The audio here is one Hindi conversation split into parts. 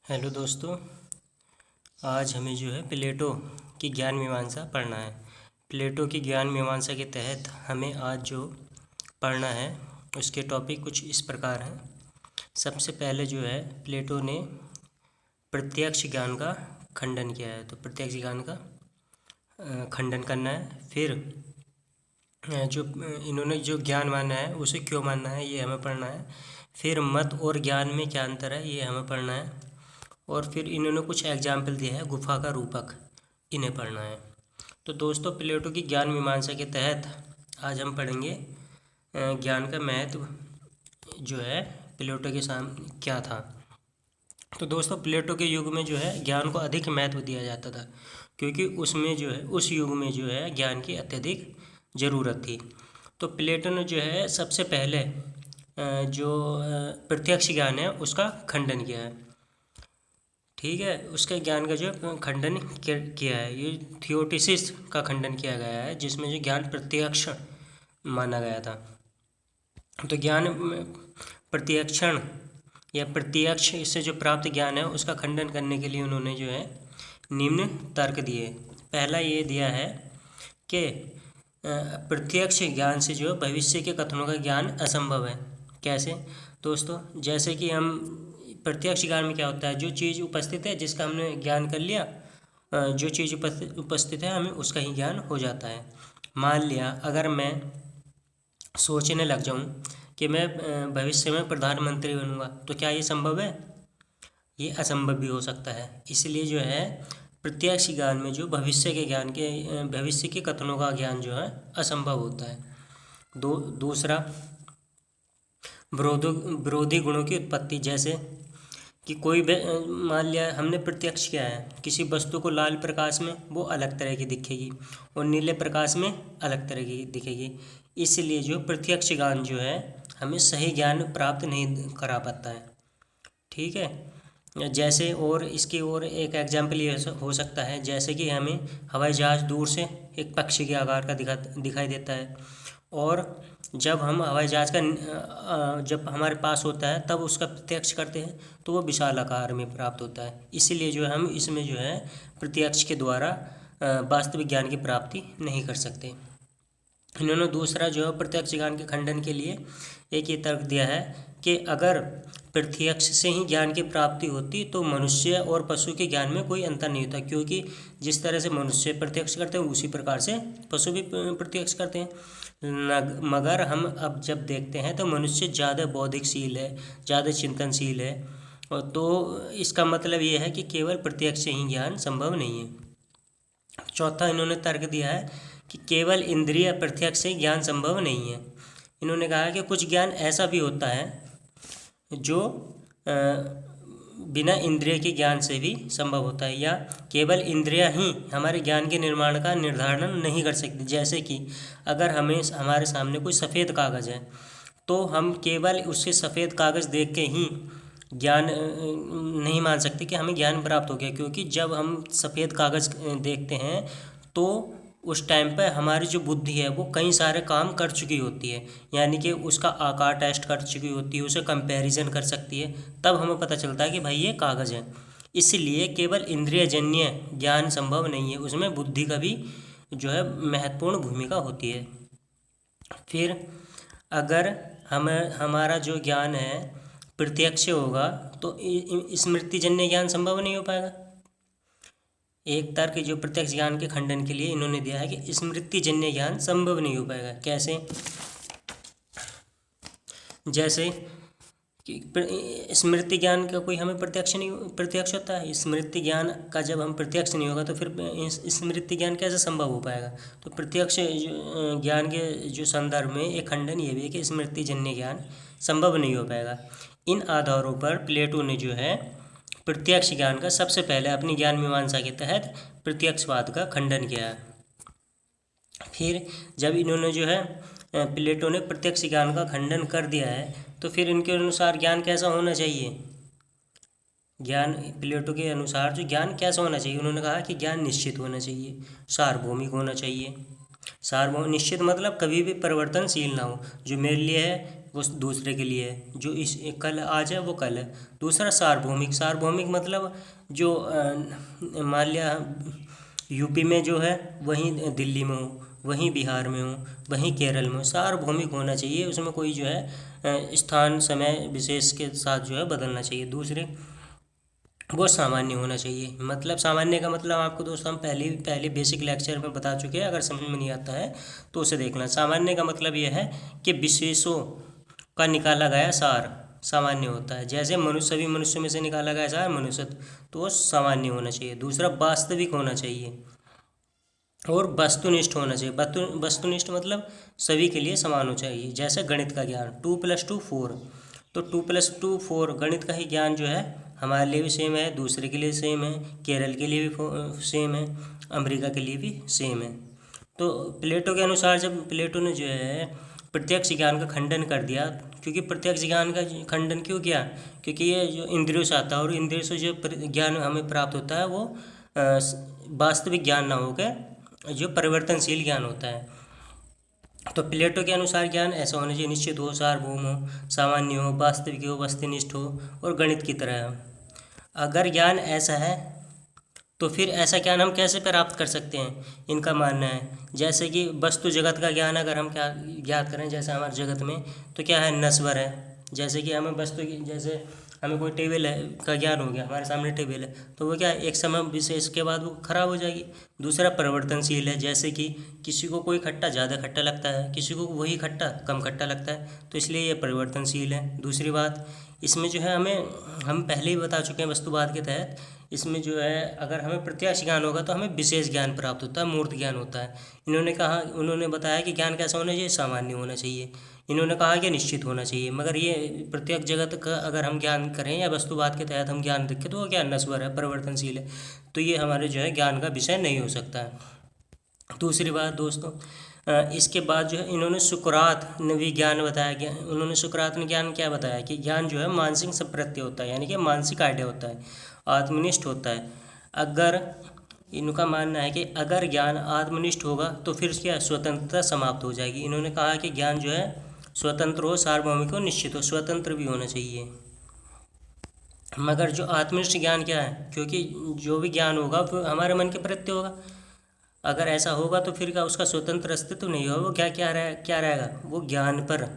हेलो दोस्तों। आज हमें जो है प्लेटो की ज्ञान मीमांसा पढ़ना है। प्लेटो की ज्ञान मीमांसा के तहत हमें आज जो पढ़ना है उसके टॉपिक कुछ इस प्रकार हैं। सबसे पहले जो है प्लेटो ने प्रत्यक्ष ज्ञान का खंडन किया है, तो प्रत्यक्ष ज्ञान का खंडन करना है। फिर जो इन्होंने जो ज्ञान माना है उसे क्यों मानना है ये हमें पढ़ना है। फिर मत और ज्ञान में क्या अंतर है ये हमें पढ़ना है। और फिर इन्होंने कुछ एग्जाम्पल दिया है गुफा का रूपक, इन्हें पढ़ना है। तो दोस्तों प्लेटो की ज्ञान मीमांसा के तहत आज हम पढ़ेंगे ज्ञान का महत्व जो है प्लेटो के सामने क्या था। तो दोस्तों प्लेटो के युग में जो है ज्ञान को अधिक महत्व दिया जाता था, क्योंकि उसमें जो है उस युग में जो है ज्ञान की अत्यधिक ज़रूरत थी। तो प्लेटो ने जो है सबसे पहले जो प्रत्यक्ष ज्ञान है उसका खंडन किया है। ठीक है, उसके ज्ञान का जो खंडन किया है, ये थियोटिसिस का खंडन किया गया है, जिसमें जो ज्ञान प्रत्यक्ष माना गया था। तो ज्ञान प्रत्यक्षण या प्रत्यक्ष इससे जो प्राप्त ज्ञान है उसका खंडन करने के लिए उन्होंने जो है निम्न तर्क दिए। पहला ये दिया है कि प्रत्यक्ष ज्ञान से जो भविष्य के कथनों का ज्ञान असंभव है। कैसे दोस्तों? जैसे कि हम प्रत्यक्ष ज्ञान में क्या होता है, जो चीज़ उपस्थित है जिसका हमने ज्ञान कर लिया, जो चीज़ उपस्थित है हमें उसका ही ज्ञान हो जाता है। मान लिया अगर मैं सोचने लग जाऊं कि मैं भविष्य में प्रधानमंत्री बनूंगा, तो क्या ये संभव है? ये असंभव भी हो सकता है। इसलिए जो है प्रत्यक्ष ज्ञान में जो भविष्य के ज्ञान के भविष्य के कथनों का ज्ञान जो है असंभव होता है। दूसरा विरोधी गुणों की उत्पत्ति, जैसे कि कोई मान लिया हमने प्रत्यक्ष किया है किसी वस्तु को, लाल प्रकाश में वो अलग तरह की दिखेगी और नीले प्रकाश में अलग तरह की दिखेगी। इसलिए जो प्रत्यक्ष ज्ञान जो है हमें सही ज्ञान प्राप्त नहीं करा पाता है। ठीक है, जैसे और इसकी और एक एग्जाम्पल ये हो सकता है, जैसे कि हमें हवाई जहाज़ दूर से एक पक्षी के आकार का दिखाई देता है, और जब हम हवाई जहाज़ का जब हमारे पास होता है तब उसका प्रत्यक्ष करते हैं तो वो विशाल आकार में प्राप्त होता है। इसीलिए जो है हम इसमें जो है प्रत्यक्ष के द्वारा वास्तविक ज्ञान की प्राप्ति नहीं कर सकते। इन्होंने दूसरा जो है प्रत्यक्ष ज्ञान के खंडन के लिए एक ये तर्क दिया है कि अगर प्रत्यक्ष से ही ज्ञान की प्राप्ति होती तो मनुष्य और पशु के ज्ञान में कोई अंतर नहीं होता, क्योंकि जिस तरह से मनुष्य प्रत्यक्ष करते हैं उसी प्रकार से पशु भी प्रत्यक्ष करते हैं। मगर हम अब जब देखते हैं तो मनुष्य ज़्यादा बौद्धिकशील है, ज़्यादा चिंतनशील है, और तो इसका मतलब ये है कि केवल प्रत्यक्ष से ही ज्ञान संभव नहीं है। चौथा इन्होंने तर्क दिया है कि केवल इंद्रिय प्रत्यक्ष से ज्ञान संभव नहीं है। इन्होंने कहा कि कुछ ज्ञान ऐसा भी होता है जो बिना इंद्रिय के ज्ञान से भी संभव होता है, या केवल इंद्रियां ही हमारे ज्ञान के निर्माण का निर्धारण नहीं कर सकती। जैसे कि अगर हमारे सामने कोई सफ़ेद कागज़ है तो हम केवल उससे सफ़ेद कागज़ देख के ही ज्ञान नहीं मान सकते कि हमें ज्ञान प्राप्त हो गया, क्योंकि जब हम सफ़ेद कागज़ देखते हैं तो उस टाइम पर हमारी जो बुद्धि है वो कई सारे काम कर चुकी होती है, यानी कि उसका आकार टेस्ट कर चुकी होती है, उसे कंपैरिजन कर सकती है, तब हमें पता चलता है कि भाई ये कागज़ है। इसलिए केवल इंद्रियजन्य ज्ञान संभव नहीं है, उसमें बुद्धि का भी जो है महत्वपूर्ण भूमिका होती है। फिर अगर हमारा जो ज्ञान है प्रत्यक्ष होगा तो स्मृतिजन्य ज्ञान संभव नहीं हो पाएगा। एक तर्क जो प्रत्यक्ष ज्ञान के खंडन के लिए इन्होंने दिया है कि स्मृतिजन्य ज्ञान संभव नहीं हो पाएगा। कैसे? जैसे कि स्मृति ज्ञान का कोई हमें प्रत्यक्ष होता है। स्मृति ज्ञान का जब हम प्रत्यक्ष नहीं होगा तो फिर स्मृति ज्ञान कैसे संभव हो पाएगा? तो प्रत्यक्ष ज्ञान के जो संदर्भ में एक खंडन ये भी है कि स्मृतिजन्य ज्ञान संभव नहीं हो पाएगा। इन आधारों पर प्लेटो ने जो है प्रत्यक्ष ज्ञान का सबसे पहले अपनी ज्ञान मीमांसा के तहत प्रत्यक्षवाद का खंडन किया है। फिर जब इन्होंने जो है प्लेटो ने प्रत्यक्ष ज्ञान का खंडन कर दिया है तो फिर इनके अनुसार ज्ञान कैसा होना चाहिए? ज्ञान प्लेटो के अनुसार जो ज्ञान कैसा होना चाहिए, उन्होंने कहा कि ज्ञान निश्चित होना चाहिए, सार्वभौमिक होना चाहिए। सार्वभौमिक निश्चित मतलब कभी भी परिवर्तनशील ना हो, जो मेरे लिए है वो दूसरे के लिए है, जो इस कल आज है वो कल है। दूसरा सार्वभौमिक, सार्वभौमिक मतलब जो मान लिया यूपी में जो है वहीं दिल्ली में हो, वहीं बिहार में हो, वहीं केरल में हो, सार्वभौमिक होना चाहिए। उसमें कोई जो है स्थान समय विशेष के साथ जो है बदलना चाहिए। दूसरे वो सामान्य होना चाहिए। मतलब सामान्य का मतलब आपको दोस्तों हम पहले बेसिक लेक्चर में बता चुके हैं, अगर समझ में नहीं आता है तो उसे देखना। सामान्य का मतलब यह है कि विशेषों का निकाला गया सार सामान्य होता है। जैसे मनुष्य, सभी मनुष्यों में से निकाला गया सार मनुष्यत्व, तो वो सामान्य होना चाहिए। दूसरा वास्तविक होना चाहिए और वस्तुनिष्ठ होना चाहिए। वस्तुनिष्ठ मतलब सभी के लिए समान होना चाहिए। जैसे गणित का ज्ञान 2+2 4, तो 2+2 4 गणित का ही ज्ञान जो है हमारे लिए भी सेम है, दूसरे के लिए सेम है, केरल के लिए भी सेम है, अमेरिका के लिए भी सेम है। तो प्लेटो के अनुसार जब प्लेटो ने जो है प्रत्यक्ष ज्ञान का खंडन कर दिया, क्योंकि प्रत्यक्ष ज्ञान का खंडन क्यों किया, क्योंकि ये जो इंद्रियों से आता है और इंद्रियों से जो ज्ञान हमें प्राप्त होता है वो वास्तविक ज्ञान ना होकर जो परिवर्तनशील ज्ञान होता है। तो प्लेटो के अनुसार ज्ञान ऐसा होना चाहिए, निश्चित हो, सार्वभौम हो, सामान्य हो, वास्तविक हो, वस्तुनिष्ठ हो और गणित की तरह हो। अगर ज्ञान ऐसा है तो फिर ऐसा ज्ञान हम कैसे प्राप्त कर सकते हैं, इनका मानना है। जैसे कि वस्तु जगत का ज्ञान अगर हम क्या ज्ञात करें, जैसे हमारे जगत में तो क्या है, नश्वर है। जैसे कि हमें वस्तु की, जैसे हमें कोई टेबल है का ज्ञान हो गया, हमारे सामने टेबल है, तो वो क्या है, एक समय विशेष के बाद वो खराब हो जाएगी। दूसरा परिवर्तनशील है, जैसे कि किसी को कोई खट्टा ज़्यादा खट्टा लगता है, किसी को वही खट्टा कम खट्टा लगता है, तो इसलिए ये परिवर्तनशील है। दूसरी बात, इसमें जो है हम पहले ही बता चुके हैं वस्तुवाद के तहत, इसमें जो है अगर हमें प्रत्यक्ष ज्ञान होगा तो हमें विशेष ज्ञान प्राप्त होता है, मूर्त ज्ञान होता है। उन्होंने बताया कि ज्ञान कैसा होना चाहिए, सामान्य होना चाहिए। इन्होंने कहा कि निश्चित होना चाहिए। मगर ये प्रत्यक्ष जगत का अगर हम ज्ञान करें या वस्तुवाद के तहत हम ज्ञान देखें तो वो क्या नश्वर है, परिवर्तनशील है, तो ये हमारे जो है ज्ञान का विषय नहीं हो सकता है। दूसरी बात दोस्तों, इसके बाद जो है इन्होंने सुकरात ने भी ज्ञान बताया। उन्होंने सुकरात ने ज्ञान क्या बताया कि ज्ञान जो है मानसिक संप्रत्य होता है, यानी कि मानसिक आइडिया होता है, आत्मनिष्ठ होता है। अगर इनका मानना है कि अगर ज्ञान आत्मनिष्ठ होगा तो फिर क्या स्वतंत्रता समाप्त हो जाएगी। इन्होंने कहा कि ज्ञान जो है स्वतंत्र हो, सार्वभौमिक हो, निश्चित हो, स्वतंत्र भी होना चाहिए। मगर जो आत्मनिष्ठ ज्ञान क्या है, क्योंकि जो भी ज्ञान होगा वो हमारे मन के प्रत्ये होगा। अगर ऐसा होगा तो फिर क्या उसका स्वतंत्र अस्तित्व नहीं होगा, वो क्या रहेगा, वो ज्ञान पर,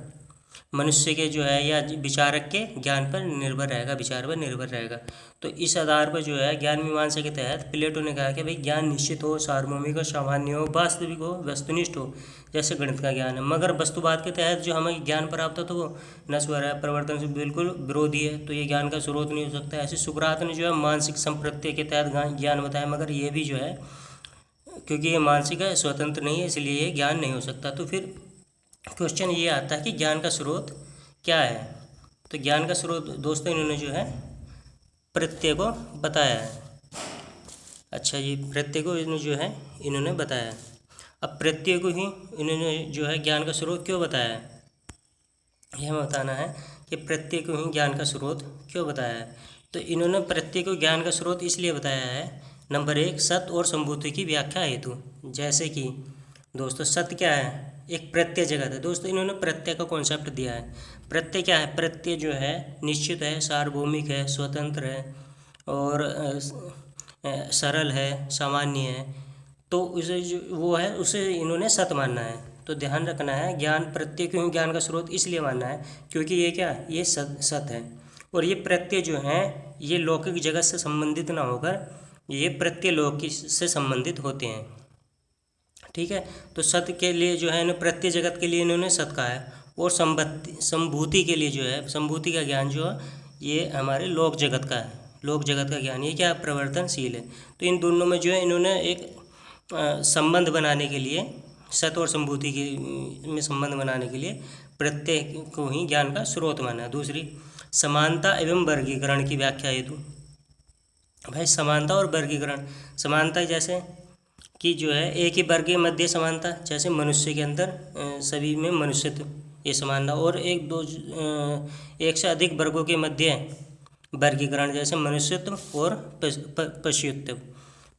मनुष्य के जो है या विचारक के ज्ञान पर निर्भर रहेगा, विचार पर निर्भर रहेगा। तो इस आधार पर जो है ज्ञान मीमांसा के तहत प्लेटो ने कहा कि भाई ज्ञान निश्चित हो, सार्वभौमिक हो, सामान्य हो, वास्तविक हो, वस्तुनिष्ठ हो, जैसे गणित का ज्ञान है। मगर वस्तुवाद के तहत जो हमें ज्ञान प्राप्त हो तो वो नश्वर है, परिवर्तन से बिल्कुल विरोधी है, तो ये ज्ञान का स्रोत नहीं हो सकता। ऐसे सुकरात ने जो है मानसिक संप्रत्य के तहत ज्ञान बताया, मगर ये भी जो है क्योंकि ये मानसिक है, स्वतंत्र नहीं है, इसलिए ये ज्ञान नहीं हो सकता। तो फिर क्वेश्चन ये आता है कि ज्ञान का स्रोत क्या है। तो ज्ञान का स्रोत दोस्तों इन्होंने जो है प्रत्यय को बताया है। अच्छा, ये प्रत्यय को इन्होंने बताया। अब प्रत्यय को ही इन्होंने जो है ज्ञान का स्रोत क्यों बताया है, यह हमें बताना है कि प्रत्यय को ही ज्ञान का स्रोत क्यों बताया है। तो इन्होंने प्रत्यय को ज्ञान का स्रोत इसलिए बताया है, नंबर 1 सत्य और संभूति की व्याख्या हेतु। जैसे कि दोस्तों सत्य क्या है, एक प्रत्यय जगत है। दोस्तों इन्होंने प्रत्यय का कॉन्सेप्ट दिया है। प्रत्यय क्या है, प्रत्यय जो है निश्चित है, सार्वभौमिक है, स्वतंत्र है और सरल है, सामान्य है। तो उसे जो वो है उसे इन्होंने सत्य मानना है। तो ध्यान रखना है, ज्ञान प्रत्यय क्यों ज्ञान का स्रोत इसलिए मानना है क्योंकि ये क्या है, ये सत्य है। और ये प्रत्यय जो है ये लौकिक जगत से संबंधित ना होकर ये प्रत्यय लौकिक से संबंधित होते हैं। ठीक है, तो सत्य के लिए जो है प्रत्यय जगत के लिए इन्होंने सत्य कहा है, और संभूति के लिए जो है संभूति का ज्ञान जो है ये हमारे लोक जगत का है, लोक जगत का ज्ञान, ये क्या परिवर्तनशील है। तो इन दोनों में जो है इन्होंने एक संबंध बनाने के लिए, सत्य और संभूति के में संबंध बनाने के लिए प्रत्यय को ही ज्ञान का स्रोत माना। दूसरी, समानता एवं वर्गीकरण की व्याख्या हेतु। भाई समानता और वर्गीकरण, समानता जैसे कि जो है एक ही वर्ग के मध्य समानता, जैसे मनुष्य के अंदर सभी में मनुष्यत्व ये समानता, और एक से अधिक वर्गों के मध्य वर्गीकरण, जैसे मनुष्यत्व और पशुत्व।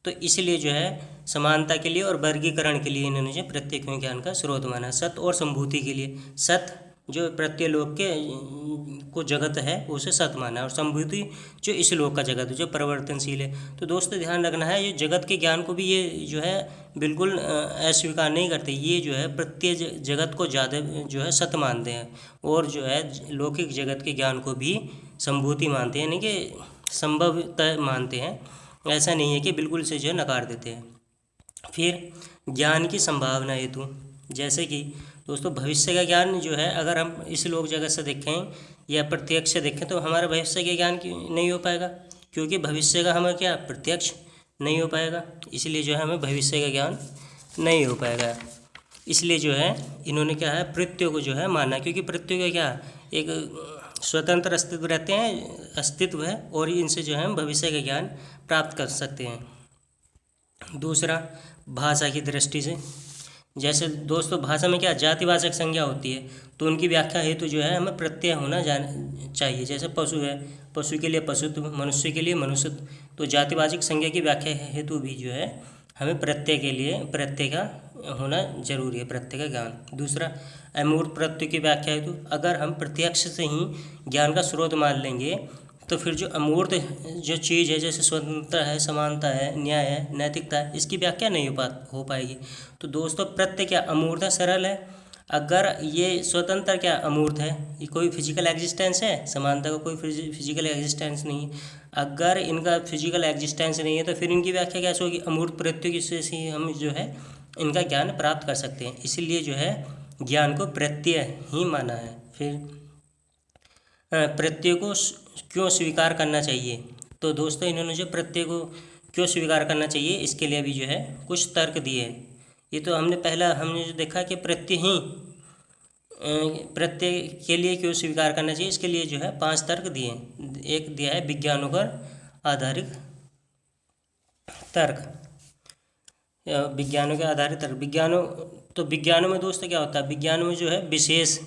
तो इसलिए जो है समानता के लिए और वर्गीकरण के लिए इन्होंने जो प्रत्येक ज्ञान का स्रोत माना। सत्य और संभूति के लिए, सत्य जो प्रत्यय लोक के को जगत है उसे सत माना है, और संभूति जो इस लोक का जगत है जो परिवर्तनशील है। तो दोस्तों ध्यान रखना है, ये जगत के ज्ञान को भी ये जो है बिल्कुल अस्वीकार नहीं करते, ये जो है प्रत्यय जगत को ज़्यादा जो है सत मानते हैं, और जो है लौकिक जगत के ज्ञान को भी संभूति मानते हैं, यानी कि संभवतः मानते हैं। ऐसा नहीं है कि बिल्कुल से जो है नकार देते हैं। फिर ज्ञान की संभावना हेतु, जैसे कि दोस्तों भविष्य का ज्ञान जो है अगर हम इस लोक जगत से देखें या प्रत्यक्ष से देखें तो हमारा भविष्य के ज्ञान नहीं हो पाएगा, क्योंकि भविष्य का हमें क्या प्रत्यक्ष नहीं हो पाएगा, इसलिए जो है हमें भविष्य का ज्ञान नहीं हो पाएगा। इसलिए जो है इन्होंने क्या है प्रत्यय को जो है माना, क्योंकि प्रत्यय का क्या एक स्वतंत्र अस्तित्व रहते हैं, अस्तित्व है, और इनसे जो है हम भविष्य का ज्ञान प्राप्त कर सकते हैं। दूसरा भाषा की दृष्टि से, जैसे दोस्तों भाषा में क्या जातिवाचक संज्ञा होती है, तो उनकी व्याख्या हेतु जो है हमें प्रत्यय होना चाहिए। जैसे पशु है, पशु के लिए पशुत्व, मनुष्य के लिए मनुष्यत्व, तो जातिवाचक संज्ञा की व्याख्या हेतु भी जो है हमें प्रत्यय के लिए प्रत्यय का होना जरूरी है, प्रत्यय का ज्ञान। दूसरा अमूर्त प्रत्यय की व्याख्या हेतु, अगर हम प्रत्यक्ष से ही ज्ञान का स्रोत मान लेंगे तो फिर जो अमूर्त जो चीज़ है, जैसे स्वतंत्रता है, समानता है, न्याय है, नैतिकता है, इसकी व्याख्या नहीं हो पाएगी। तो दोस्तों प्रत्यय क्या अमूर्त है, सरल है। अगर ये स्वतंत्र क्या अमूर्त है, ये कोई फिजिकल एग्जिस्टेंस है, समानता का कोई फिजिकल एग्जिस्टेंस नहीं है। अगर इनका फिजिकल एग्जिस्टेंस नहीं है तो फिर इनकी व्याख्या कैसे होगी, अमूर्त प्रत्यय से ही हम जो है इनका ज्ञान प्राप्त कर सकते हैं। इसलिए जो है ज्ञान को प्रत्यय ही माना है। फिर प्रत्यय को क्यों स्वीकार करना चाहिए, तो दोस्तों इन्होंने जो प्रत्यय को क्यों स्वीकार करना चाहिए इसके लिए भी जो है कुछ तर्क दिए हैं। ये तो हमने जो देखा कि प्रत्यय के लिए क्यों स्वीकार करना चाहिए, इसके लिए जो है 5 तर्क दिए हैं। एक दिया है विज्ञानों पर आधारित तर्क, विज्ञानों के आधारित तर्क। विज्ञानों में दोस्तों क्या होता है, विज्ञानों में जो है विशेष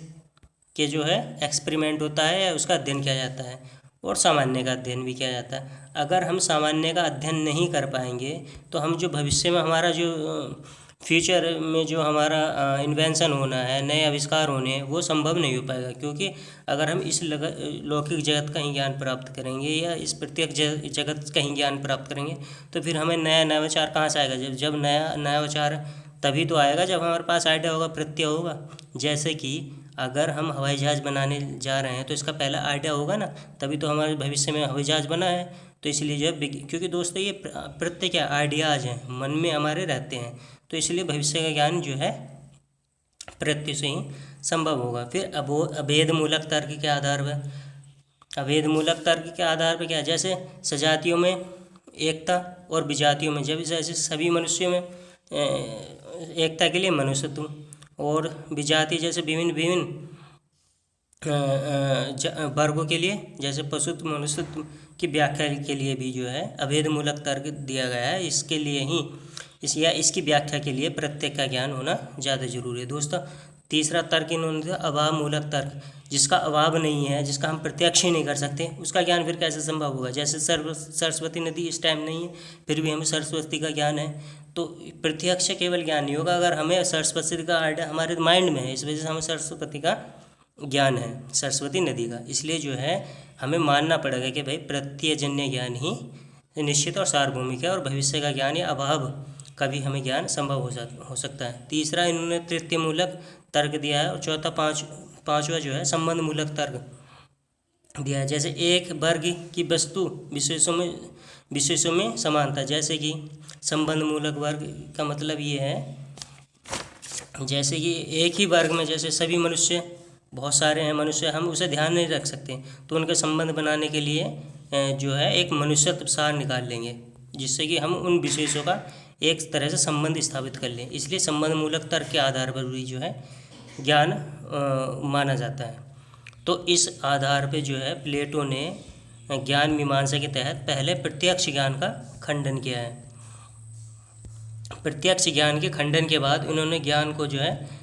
के जो है एक्सपेरिमेंट होता है या उसका अध्ययन किया जाता है, और सामान्य का अध्ययन भी किया जाता है। अगर हम सामान्य का अध्ययन नहीं कर पाएंगे तो हम जो भविष्य में हमारा जो फ्यूचर में जो हमारा इन्वेंशन होना है, नए आविष्कार होने हैं, वो संभव नहीं हो पाएगा। क्योंकि अगर हम इस लौकिक जगत का ही ज्ञान प्राप्त करेंगे या इस प्रत्येक जगत का ही ज्ञान प्राप्त करेंगे तो फिर हमें नया नवाचार कहाँ से आएगा। जब नया नवाचार तभी तो आएगा जब हमारे पास आइडिया होगा, प्रत्यय होगा। जैसे कि अगर हम हवाई जहाज़ बनाने जा रहे हैं तो इसका पहला आइडिया होगा ना, तभी तो हमारे भविष्य में हवाई जहाज़ बना है। तो इसलिए जो है क्योंकि दोस्तों ये प्रत्यय क्या आइडियाज़ हैं, मन में हमारे रहते हैं, तो इसलिए भविष्य का ज्ञान जो है प्रत्यय से ही संभव होगा। फिर अभेद मूलक तर्क के आधार पर, अभेद मूलक तर्क के आधार पर क्या, जैसे सजातियों में एकता और विजातियों में, जैसे सभी मनुष्यों में एकता के लिए मनुष्यत्व, और विजाति जैसे विभिन्न वर्गों के लिए जैसे पशुत्व मनुष्यत्व की व्याख्या के लिए भी जो है अभेद मूलक तर्क दिया गया है। इसके लिए ही इसकी व्याख्या के लिए प्रत्यय का ज्ञान होना ज़्यादा जरूरी है। दोस्तों तीसरा तर्क इन्होंने दिया अभाव मूलक तर्क, जिसका अभाव नहीं है, जिसका हम प्रत्यक्ष ही नहीं कर सकते, उसका ज्ञान फिर कैसे संभव होगा। जैसे सरस्वती नदी इस टाइम नहीं है, फिर भी हमें सरस्वती का ज्ञान है, तो प्रत्यक्ष केवल ज्ञान नहीं होगा अगर हमें सरस्वती का आइडिया हमारे माइंड में है। इस वजह से हमें सरस्वती का ज्ञान है, सरस्वती नदी का। इसलिए जो है हमें मानना पड़ेगा कि भाई प्रत्ययजन्य ज्ञान ही निश्चित और सार्वभौमिक है, और भविष्य का ज्ञान या अभाव का भी हमें ज्ञान संभव हो सकता है। तीसरा इन्होंने तृतीय मूलक तर्क दिया है, और चौथा पांचवा जो है संबंध मूलक तर्क दिया है। जैसे एक वर्ग की वस्तु विशेषों में समानता, जैसे कि संबंध मूलक वर्ग का मतलब ये है, जैसे कि एक ही वर्ग में जैसे सभी मनुष्य, बहुत सारे हैं मनुष्य, हम उसे ध्यान नहीं रख सकते, तो उनके संबंध बनाने के लिए जो है एक मनुष्यत्व सार निकाल लेंगे, जिससे कि हम उन विशेषों का एक तरह से संबंध स्थापित कर लें। इसलिए संबंध मूलक तर्क के आधार पर भी जो है ज्ञान माना जाता है। तो इस आधार पे जो है प्लेटो ने ज्ञान मीमांसा के तहत पहले प्रत्यक्ष ज्ञान का खंडन किया है। प्रत्यक्ष ज्ञान के खंडन के बाद उन्होंने ज्ञान को जो है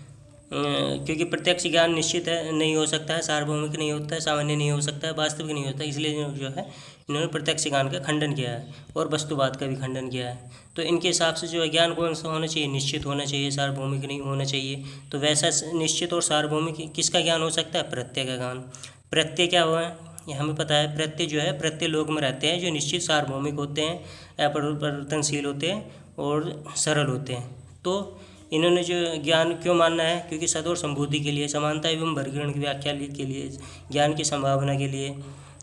क्योंकि प्रत्यक्ष ज्ञान निश्चित है नहीं हो सकता है, सार्वभौमिक नहीं होता है, सामान्य नहीं हो सकता है, वास्तविक नहीं होता है, इसलिए जो है इन्होंने प्रत्यक्ष ज्ञान का खंडन किया है और वस्तुवाद का भी खंडन किया है। तो इनके हिसाब से जो है ज्ञान कौन सा होना चाहिए, निश्चित होना चाहिए, सार्वभौमिक नहीं होना चाहिए। तो वैसा निश्चित और सार्वभौमिक किसका ज्ञान हो सकता है, प्रत्यय का ज्ञान। प्रत्यय क्या हुआ है, ये हमें पता है, प्रत्यय जो है प्रत्यय लोक में रहते हैं, जो निश्चित सार्वभौमिक होते हैं, अपरिवर्तनशील होते हैं और सरल होते हैं। तो इन्होंने जो ज्ञान क्यों मानना है, क्योंकि सद और संबूति के लिए, समानता एवं वर्गीकरण की व्याख्या के लिए, ज्ञान की संभावना के लिए,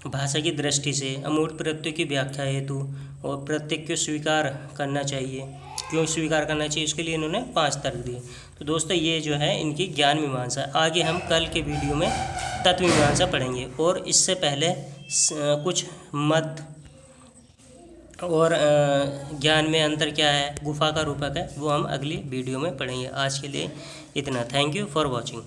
भाषा की दृष्टि से, अमूर्त प्रत्यय की व्याख्या हेतु और प्रत्यय को स्वीकार करना चाहिए। क्यों स्वीकार करना चाहिए, इसके लिए इन्होंने 5 तर्क दिए। तो दोस्तों ये जो है इनकी ज्ञान मीमांसा। आगे हम कल के वीडियो में तत्व मीमांसा पढ़ेंगे, और इससे पहले कुछ मत और ज्ञान में अंतर क्या है, गुफा का रूपक है, वो हम अगली वीडियो में पढ़ेंगे। आज के लिए इतना। Thank you for watching.